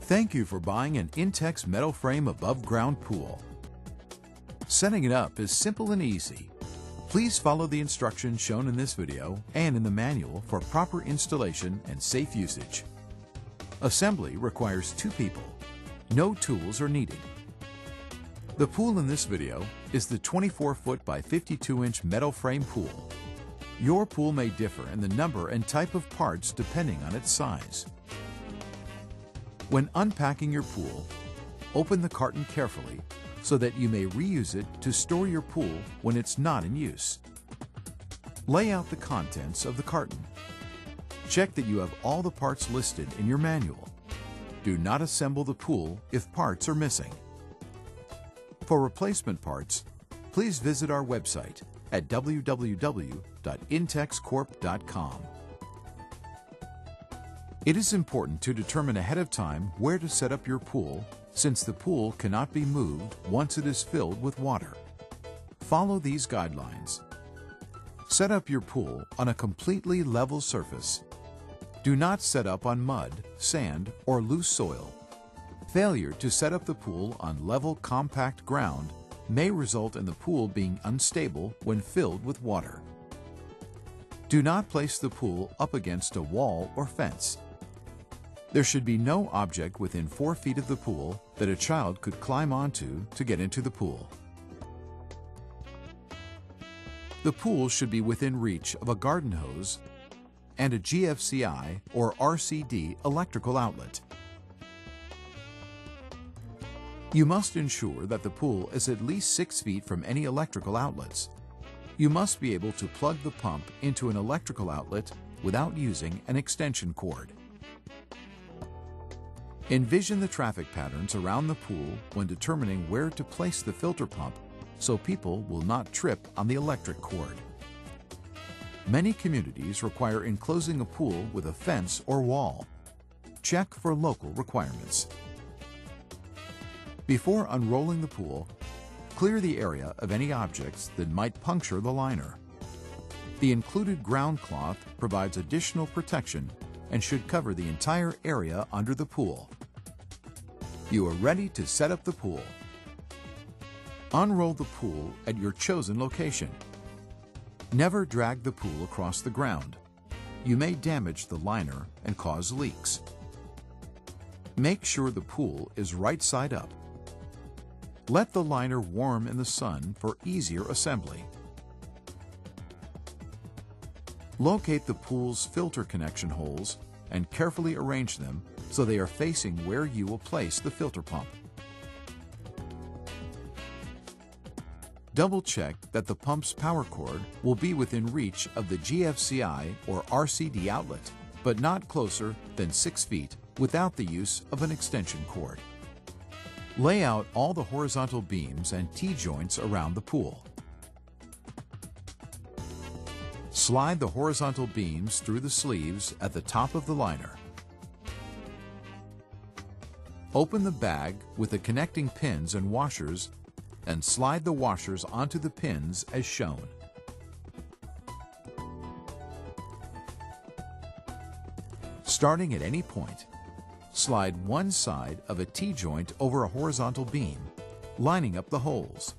Thank you for buying an Intex Metal Frame above-ground pool. Setting it up is simple and easy. Please follow the instructions shown in this video and in the manual for proper installation and safe usage. Assembly requires 2 people. No tools are needed. The pool in this video is the 24-foot by 52-inch metal frame pool. Your pool may differ in the number and type of parts depending on its size. When unpacking your pool, open the carton carefully so that you may reuse it to store your pool when it's not in use. Lay out the contents of the carton. Check that you have all the parts listed in your manual. Do not assemble the pool if parts are missing. For replacement parts, please visit our website at www.intexcorp.com. It is important to determine ahead of time where to set up your pool, since the pool cannot be moved once it is filled with water. Follow these guidelines. Set up your pool on a completely level surface. Do not set up on mud, sand, or loose soil. Failure to set up the pool on level, compact ground may result in the pool being unstable when filled with water. Do not place the pool up against a wall or fence. There should be no object within 4 feet of the pool that a child could climb onto to get into the pool. The pool should be within reach of a garden hose and a GFCI or RCD electrical outlet. You must ensure that the pool is at least 6 feet from any electrical outlets. You must be able to plug the pump into an electrical outlet without using an extension cord. Envision the traffic patterns around the pool when determining where to place the filter pump so people will not trip on the electric cord. Many communities require enclosing a pool with a fence or wall. Check for local requirements. Before unrolling the pool, clear the area of any objects that might puncture the liner. The included ground cloth provides additional protection and should cover the entire area under the pool. You are ready to set up the pool. Unroll the pool at your chosen location. Never drag the pool across the ground. You may damage the liner and cause leaks. Make sure the pool is right side up. Let the liner warm in the sun for easier assembly. Locate the pool's filter connection holes and carefully arrange them so they are facing where you will place the filter pump. Double-check that the pump's power cord will be within reach of the GFCI or RCD outlet, but not closer than 6 feet without the use of an extension cord. Lay out all the horizontal beams and T-joints around the pool. Slide the horizontal beams through the sleeves at the top of the liner. Open the bag with the connecting pins and washers and slide the washers onto the pins as shown. Starting at any point, slide one side of a T-joint over a horizontal beam, lining up the holes.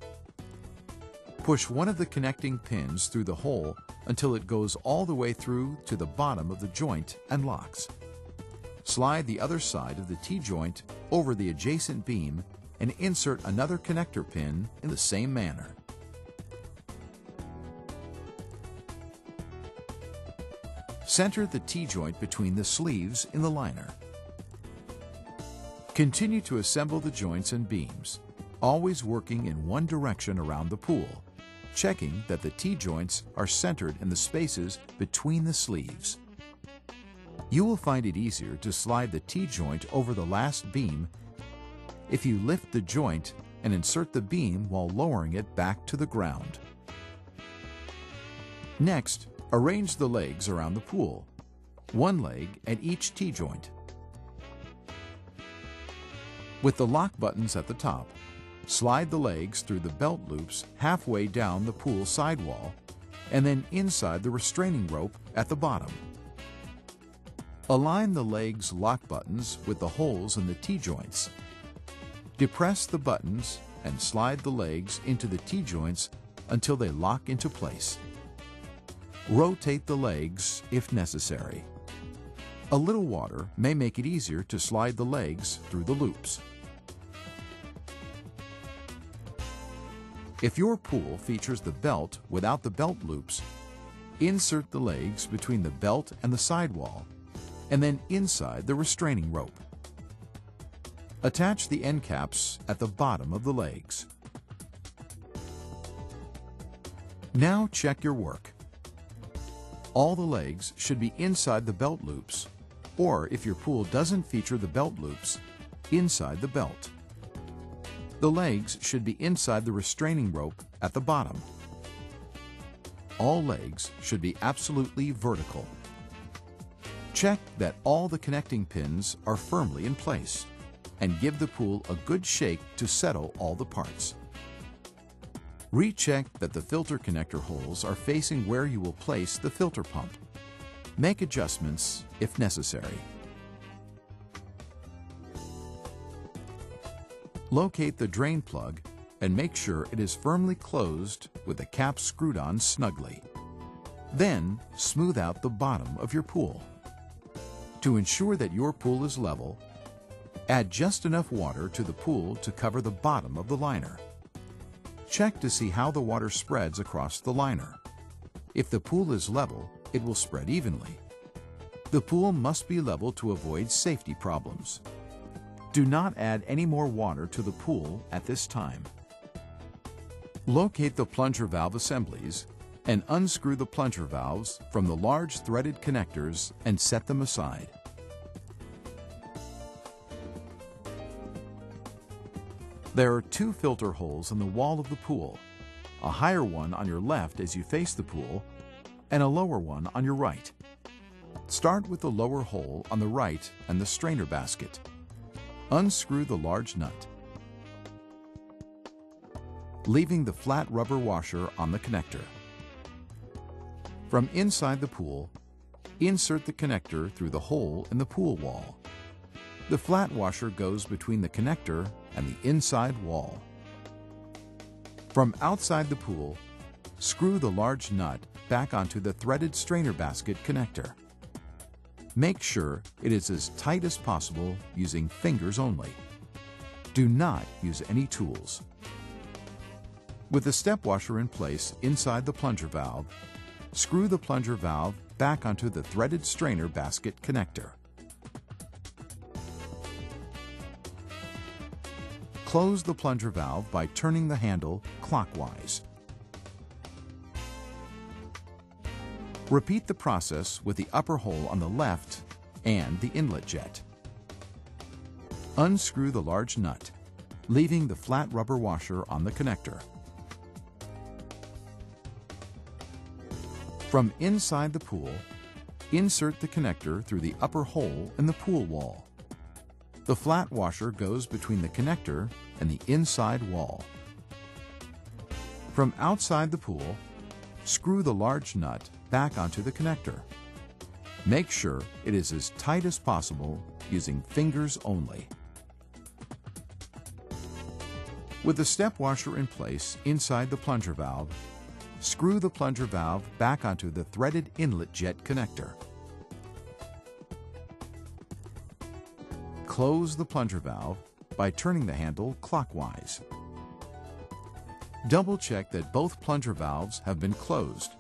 Push one of the connecting pins through the hole until it goes all the way through to the bottom of the joint and locks. Slide the other side of the T-joint over the adjacent beam and insert another connector pin in the same manner. Center the T-joint between the sleeves in the liner. Continue to assemble the joints and beams, always working in one direction around the pool, checking that the T-joints are centered in the spaces between the sleeves. You will find it easier to slide the T-joint over the last beam if you lift the joint and insert the beam while lowering it back to the ground. Next, arrange the legs around the pool, one leg at each T-joint. With the lock buttons at the top, slide the legs through the belt loops halfway down the pool sidewall and then inside the restraining rope at the bottom. Align the legs' lock buttons with the holes in the T-joints. Depress the buttons and slide the legs into the T-joints until they lock into place. Rotate the legs if necessary. A little water may make it easier to slide the legs through the loops. If your pool features the belt without the belt loops, insert the legs between the belt and the sidewall, and then inside the restraining rope. Attach the end caps at the bottom of the legs. Now check your work. All the legs should be inside the belt loops, or if your pool doesn't feature the belt loops, inside the belt. The legs should be inside the restraining rope at the bottom. All legs should be absolutely vertical. Check that all the connecting pins are firmly in place, and give the pool a good shake to settle all the parts. Recheck that the filter connector holes are facing where you will place the filter pump. Make adjustments if necessary. Locate the drain plug and make sure it is firmly closed with the cap screwed on snugly. Then, smooth out the bottom of your pool. To ensure that your pool is level, add just enough water to the pool to cover the bottom of the liner. Check to see how the water spreads across the liner. If the pool is level, it will spread evenly. The pool must be level to avoid safety problems. Do not add any more water to the pool at this time. Locate the plunger valve assemblies and unscrew the plunger valves from the large threaded connectors and set them aside. There are two filter holes in the wall of the pool, a higher one on your left as you face the pool, and a lower one on your right. Start with the lower hole on the right and the strainer basket. Unscrew the large nut, leaving the flat rubber washer on the connector. From inside the pool, insert the connector through the hole in the pool wall. The flat washer goes between the connector and the inside wall. From outside the pool, screw the large nut back onto the threaded strainer basket connector. Make sure it is as tight as possible using fingers only. Do not use any tools. With the step washer in place inside the plunger valve, screw the plunger valve back onto the threaded strainer basket connector. Close the plunger valve by turning the handle clockwise. Repeat the process with the upper hole on the left and the inlet jet. Unscrew the large nut, leaving the flat rubber washer on the connector. From inside the pool, insert the connector through the upper hole in the pool wall. The flat washer goes between the connector and the inside wall. From outside the pool, screw the large nut back onto the connector. Make sure it is as tight as possible using fingers only. With the step washer in place inside the plunger valve, screw the plunger valve back onto the threaded inlet jet connector. Close the plunger valve by turning the handle clockwise. Double check that both plunger valves have been closed,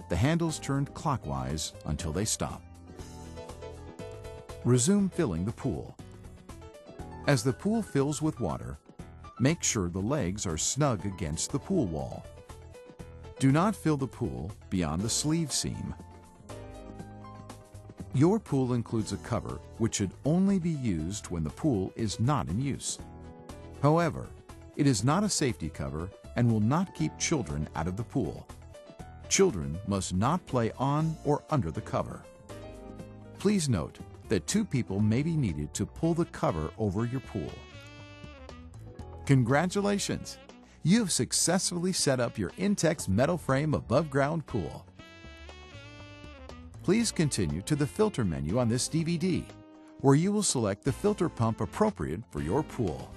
the handles turned clockwise until they stop. Resume filling the pool. As the pool fills with water, make sure the legs are snug against the pool wall. Do not fill the pool beyond the sleeve seam. Your pool includes a cover which should only be used when the pool is not in use. However, it is not a safety cover and will not keep children out of the pool. Children must not play on or under the cover. Please note that 2 people may be needed to pull the cover over your pool. Congratulations! You have successfully set up your Intex Metal Frame above ground pool. Please continue to the filter menu on this DVD, where you will select the filter pump appropriate for your pool.